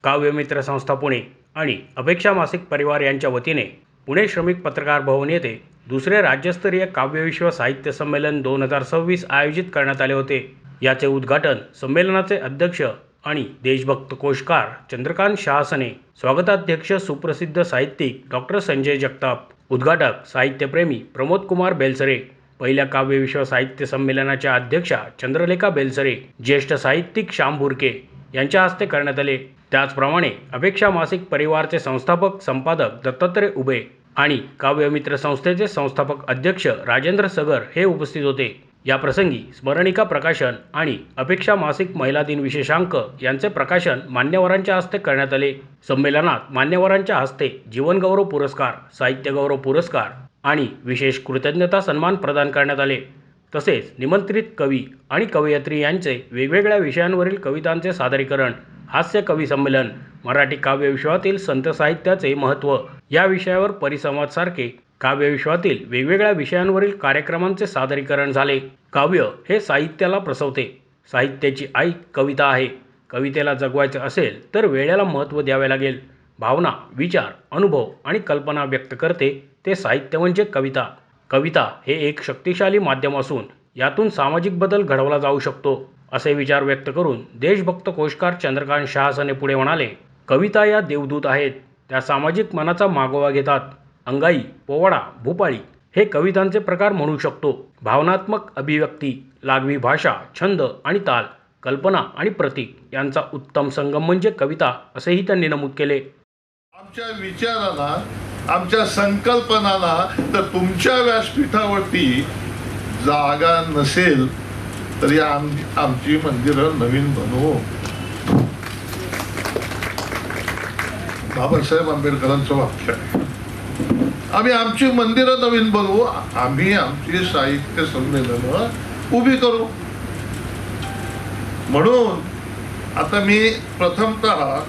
काव्यमित्र संस्था पुणे आणि अपेक्षा मासिक परिवार यांच्या वतीने पुणे श्रमिक पत्रकार भवन येथे दुसरे राज्यस्तरीय काव्यविश्व साहित्य संमेलन 2026 आयोजित करण्यात आले होते। याचे उद्घाटन संमेलनाचे अध्यक्ष आणि देशभक्त कोशकार चंद्रकांत शहासने, स्वागताध्यक्ष सुप्रसिद्ध साहित्यिक डॉक्टर संजय जगताप, उद्घाटक साहित्यप्रेमी प्रमोद कुमार बेलसरे, पहिल्या काव्यविश्व साहित्य संमेलनाच्या अध्यक्षा चंद्रलेखा बेलसरे, ज्येष्ठ साहित्यिक श्याम भुरके यांच्या हस्ते करण्यात आले। त्याचप्रमाणे अपेक्षा मासिक परिवारचे संस्थापक संपादक दत्तात्रय उभे आणि काव्यमित्र संस्थेचे संस्थापक अध्यक्ष राजेंद्र सगर हे उपस्थित होते। या प्रसंगी स्मरणिका प्रकाशन आणि अपेक्षा मासिक महिला दिन विशेषांक यांचे प्रकाशन मान्यवरांच्या हस्ते करण्यात आले। संमेलनात मान्यवरांच्या हस्ते जीवनगौरव पुरस्कार, साहित्य गौरव पुरस्कार आणि विशेष कृतज्ञता सन्मान प्रदान करण्यात आले। तसेच निमंत्रित कवी आणि कवयित्री यांचे वेगवेगळ्या विषयांवरील कवितांचे सादरीकरण, हास्य कवी संमेलन, मराठी काव्यविश्वातील संत साहित्याचे महत्त्व या विषयावर परिसंवाद सारखे काव्यविश्वातील वेगवेगळ्या विषयांवरील कार्यक्रमांचे सादरीकरण झाले। काव्य हे साहित्याला प्रसवते। साहित्याची आई कविता आहे। कवितेला जगवायचे असेल तर वेळेला महत्त्व द्यावे लागेल। भावना, विचार, अनुभव आणि कल्पना व्यक्त करते ते साहित्य म्हणजे कविता। कविता हे एक शक्तिशाली माध्यम असून यातून सामाजिक बदल घडवला जाऊ शकतो, असे विचार व्यक्त करून देशभक्त कोशकार चंद्रकांत शहासने पुढे म्हणाले, कविता या देवदूत आहेत। त्या सामाजिक मनाचा मागोवा घेतात। अंगाई, पोवाडा, भूपाळी हे कवितांचे प्रकार म्हणू शकतो। भावनात्मक अभिव्यक्ती, लागवी भाषा, छंद आणि ताल, कल्पना आणि प्रतीक यांचा उत्तम संगम म्हणजे कविता, असेही त्यांनी नमूद केले। आमच्या विचाराला, आमच्या संकल्पनाला तर तुमच्या व्यासपीठावरती जागा नसेल तरी आमची मंदिरं नवीन बनवू। बाबासाहेब आंबेडकरांचं वाक्य आहे, आम्ही आमची मंदिरं नवीन बनवू, आम्ही आमची साहित्य संमेलनं उभी करू। म्हणून आता मी प्रथमतः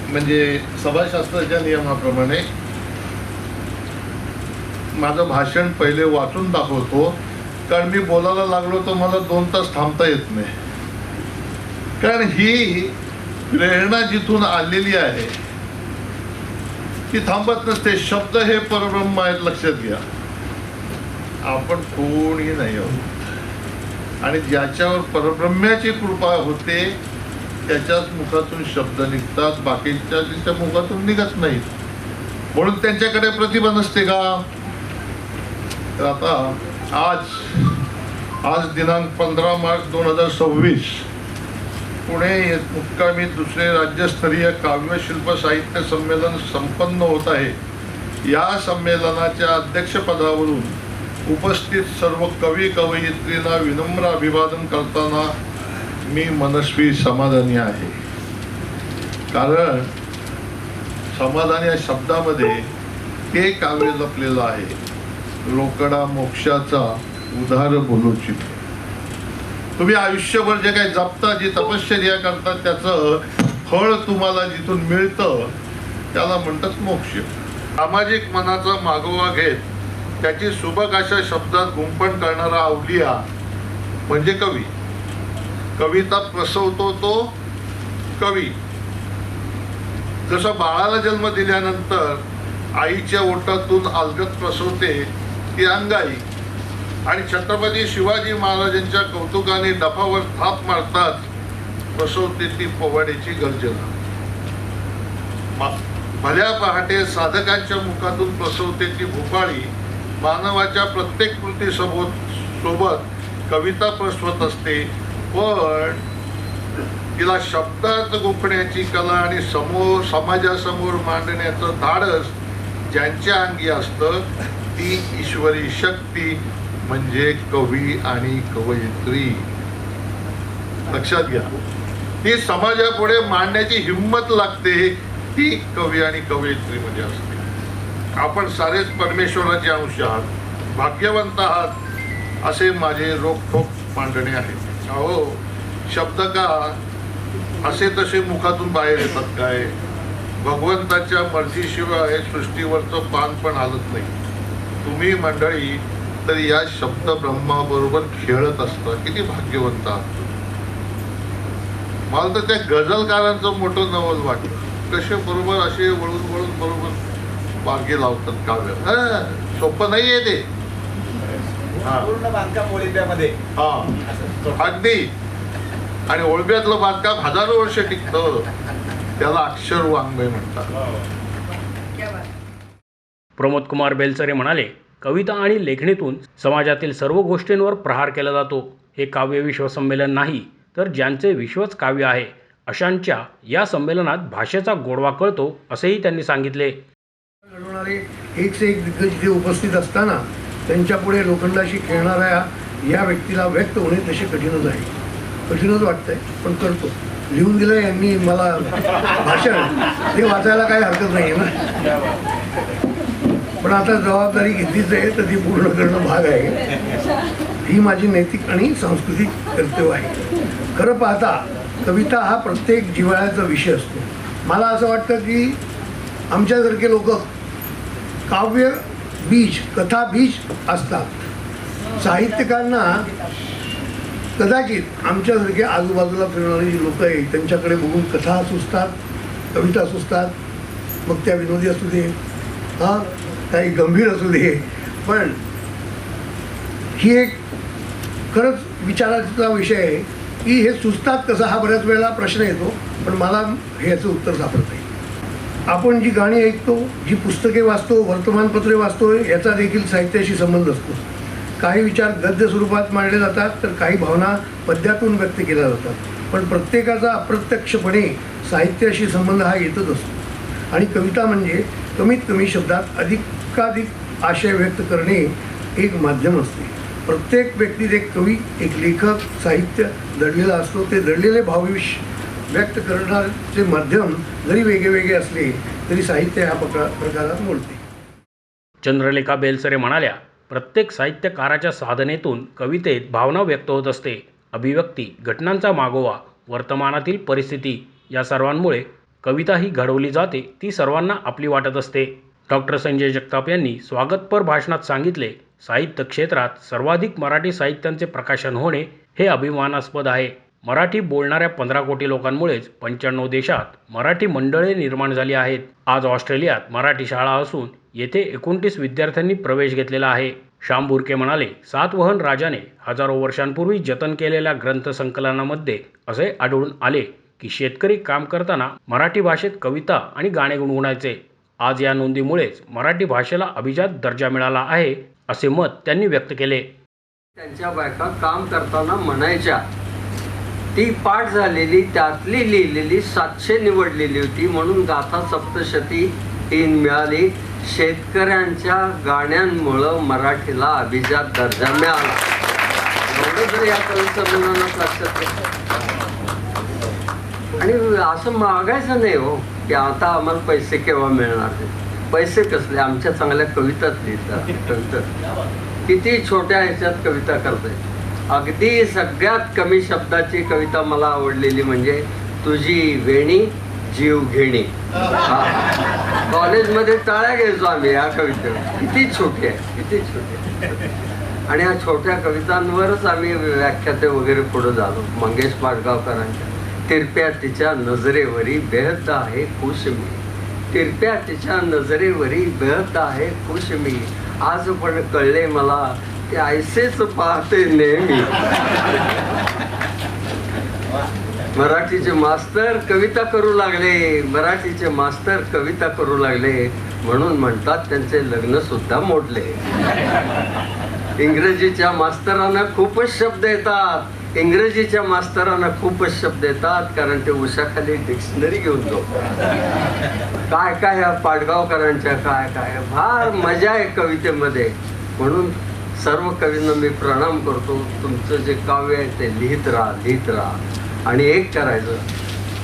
म्हणजे सभाशास्त्राच्या नियमाप्रमाणे माझं भाषण पहिले वाचून दाखवतो, कारण मी बोलायला लागलो तर मला 2 तास थांबता येत नाही। कारण ही प्रेरणा जिथून आलेली आहे ती थांबत नसते। शब्द हे परब्रह्म आहेत, लक्षात घ्या। आपण कोणी नाही आहोत आणि ज्याच्यावर परब्रह्माची कृपा होते त्याच्याच मुखातून शब्द निघतात, बाकीच्या मुखातून निघत नाहीत। म्हणून त्यांच्याकडे प्रतिभा नसते का? तर आता आज दिनांक 15 मार्च 2026 पुणे मुक्कामी दुसरे राज्यस्तरीय काव्यशिल्प साहित्य संमेलन संपन्न होत आहे। या संमेलनाच्या अध्यक्षपदावरून उपस्थित सर्व कवी कवयित्रींना विनम्र अभिवादन करताना मी मनस्वी समाधानी आहे। कारण समाधान या शब्दामध्ये ते काव्य लपलेलं आहे, रोकडा मोक्षाचा उदार बोलूचित। तुम्ही आयुष्यभर जे काही जपता, जी तपश्चर्या करता, त्याचं फळ तुम्हाला जिथून मिळतं त्याला म्हणतात मोक्ष। सामाजिक मनाचा मागोवा घेत त्याची सुबक अशा शब्दात गुंफण करणारा अवलिया म्हणजे कवी। कविता प्रसवतो तो कवी। जसं बाळाला जन्म दिल्यानंतर आईच्या ओठातून अलगद प्रसवते ती अंगाई, आणि छत्रपती शिवाजी महाराजांच्या कौतुकाने डफावर थाप मारतात प्रसवते ती पोवाड्याची गर्जना। भल्या पहाटे साधकांच्या मुखातून प्रसवते ती भूपाळी। मानवाच्या प्रत्येक कृती सोबत कविता प्रसवत असते, पण तिला शब्दात गुंफण्याची कला आणि समाजासमोर मांडण्याचं धाडस ज्यांच्या अंगी असतं ती ईश्वरी शक्ती म्हणजे कवी आणि कवयित्री। लक्षात घ्या, ती समाजापुढे मांडण्याची हिंमत लागते ती कवी आणि कवयित्रीमध्ये असते। आपण सारेच परमेश्वराचे अंश आहात, भाग्यवंत आहात, असे माझे रोखठोक मांडणे आहे। अहो, शब्द का असे तसे मुखातून बाहेर येतात काय? भगवंताच्या मर्जीशिवाय सृष्टीवरचं पान पण हलत नाही। तुम्ही मंडळी तर या शब्द ब्रह्माबरोबर खेळत असता, किती भाग्यवंत आहात। मला तर त्या गझलकारांचं मोठं नवल वाटलं. कसे बरोबर असे वळून वळून बरोबर मार्गे लावतात काव्य. सोपं नाहीये ते. पूर्ण बांधकाम ओळीब्यामध्ये अगदी. आणि ओळब्यातलं बांधकाम हजारो वर्ष टिकतं. त्याला अक्षर वाङ्मय म्हणतात. प्रमोद कुमार बेलसरे म्हणाले, कविता आणि लेखणीतून समाजातील सर्व गोष्टींवर प्रहार केला जातो. हे काव्य विश्व संमेलन नाही, तर ज्यांचे विश्वच काव्य आहे अशांच्या या संमेलनात भाषेचा गोडवा कळतो, असेही त्यांनी सांगितले. घडवणारे एक से एक दिग्गज इथे उपस्थित असताना त्यांच्यापुढे लोखंडाशी खेळणाऱ्या या व्यक्तीला व्यक्त होणे तसे कठीणच आहे. कठीणच वाटतंय, पण करतो. लिहून दिलं यांनी मला भाषण, ते वाचायला काही हरकत नाही ना. पण आता जबाबदारी घेतलीच आहे तर ती पूर्ण करणं भाग आहे. ही माझी नैतिक आणि सांस्कृतिक कर्तव्य आहे. खरं पाहता कविता हा प्रत्येक जिव्हाळ्याचा विषय असतो. मला असं वाटतं की आमच्यासारखे लोक काव्य बीज, कथा बीज असतात. साहित्यकारांना कदाचित आमच्यासारखे आजूबाजूला फिरणारी जी लोक आहेत त्यांच्याकडे बघून कथा सुचतात, कविता सुचतात. मग त्या विनोदी असू दे, काही गंभीर असू दे. पण ही एक खरंच विचाराचा विषय आहे की हे सुचतात कसं, हा बऱ्याच वेळेला प्रश्न येतो. पण मला ह्याचं उत्तर सापडत नाही. आपण जी गाणी ऐकतो, जी पुस्तके वाचतो, वर्तमानपत्रे वाचतो, याचा देखील साहित्याशी संबंध असतो. काही विचार गद्य स्वरूपात मांडले जातात, तर काही भावना पद्यातून व्यक्त केल्या जातात. पण प्रत्येकाचा अप्रत्यक्षपणे साहित्याशी संबंध हा येतच असतो. आणि कविता म्हणजे कमीत कमी शब्दात अधिकाधिक आशय व्यक्त करणे एक माध्यम असते. प्रत्येक व्यक्तीत एक कवी, एक लेखक, साहित्य दडलेला असतो. ते दडलेले भावविश व्यक्त करण्याचे माध्यम जरी वेगळे असले तरी साहित्य ह्या प्रकारात मोडते. चंद्रलेखा बेलसरे म्हणाल्या, प्रत्येक साहित्यकाराच्या साधनेतून कवितेत भावना व्यक्त होत असते. अभिव्यक्ती, घटनांचा मागोवा, वर्तमानातील परिस्थिती या सर्वांमुळे कविता ही घडवली जाते. ती सर्वांना आपली वाटत असते. डॉक्टर संजय जगताप यांनी स्वागतपर भाषणात सांगितले, साहित्य क्षेत्रात सर्वाधिक मराठी साहित्यांचे प्रकाशन होणे हे अभिमानास्पद आहे. मराठी बोलणाऱ्या 15 कोटी लोकांमुळेच 95 देशात मराठी मंडळे निर्माण झाली आहेत. आज ऑस्ट्रेलियात मराठी शाळा असून येथे 29 विद्यार्थ्यांनी प्रवेश घेतलेला आहे. श्याम बुर्के म्हणाले, सातवाहन राजाने हजारो वर्षांपूर्वी जतन केलेल्या ग्रंथसंकलनामध्ये असे आढळून आले की शेतकरी काम करताना मराठी भाषेत कविता आणि गाणे गुणगुणायचे. आज या नोंदीमुळेच मराठी भाषेला अभिजात दर्जा मिळाला आहे, असे मत त्यांनी व्यक्त केले. त्यांच्या बायका काम करताना म्हणायच्या, ती पाठ झालेली, त्यातली लिहिलेली 700 निवडलेली होती, म्हणून गाथा सप्तशती 3 मिळाली. शेतकऱ्यांच्या गाण्यांमुळं मराठीला अभिजात दर्जा मिळाला. एवढं जर या कवी संमेलनात लक्षात घेतलं. आणि असं मागायचं नाही हो की आता आम्हाला पैसे केव्हा मिळणार. पैसे कसले, आमच्या चांगल्या कविताच लिहितात. कविता किती छोट्या ह्याच्यात कविता करते. अगदी सगळ्यात कमी शब्दाची कविता मला आवडलेली म्हणजे तुझी वेणी जीव घेणी. कॉलेजमध्ये टाळ्या घ्यायचो आम्ही या कवितेवर. किती छोटी आहे, किती छोटी. आणि या छोट्या कवितांवरच आम्ही व्याख्याते वगैरे पुढे झालो. मंगेश पाडगावकरांच्या तिरप्या तिच्या नजरेवरी बेहत आहे खुश मी. तिरप्या तिच्या नजरेवरी बेहत आहे खुश मी. आज पण कळले मला ते ऐसेच पाहते नेहमी. मराठीचे मास्तर कविता करू लागले, मराठीचे मास्तर कविता करू लागले, म्हणून म्हणतात त्यांचे लग्न सुद्धा मोडले. इंग्रजीच्या मास्तरांना खूपच शब्द येतात. इंग्रजीच्या मास्तरांना खूपच शब्द येतात, कारण ते उशाखाली डिक्शनरी घेऊन जाऊ. काय काय ह्या पाडगावकरांच्या काय काय फार मजा आहे कवितेमध्ये. म्हणून सर्व कवींना मी प्रणाम करतो. तुमचं जे काव्य आहे ते लिहित राहा, लिहित राहा. आणि एक करायचं,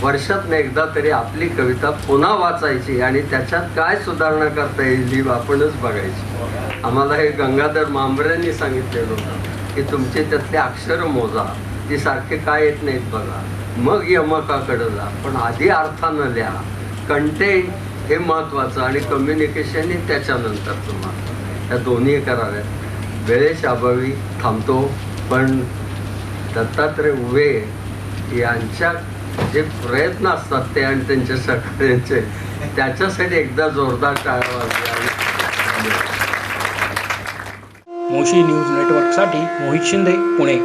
वर्षातनं एकदा तरी आपली कविता पुन्हा वाचायची आणि त्याच्यात काय सुधारणा करता येईल ही आपणच बघायची. आम्हाला हे गंगाधर मांबरेंनी सांगितलेलं होतं की तुमचे त्यातले अक्षर मोजा, ती सारखे काय येत नाहीत बघा, मग यमकाकडे जा, पण आधी अर्थानं लिहा. कंटेंट हे महत्त्वाचं आणि कम्युनिकेशन हे त्याच्यानंतर तुम्हाला या दोन्ही कराव्यात. वेळेच्या अभावी थांबतो, पण दत्तात्रय उभे यांच्या जे प्रयत्न असतात ते आणि त्यांच्या सहकार्यांचे, त्याच्यासाठी एकदा जोरदार टाळ्या वाजवा. मोशी न्यूज नेटवर्कसाठी मोहित शिंदे, पुणे.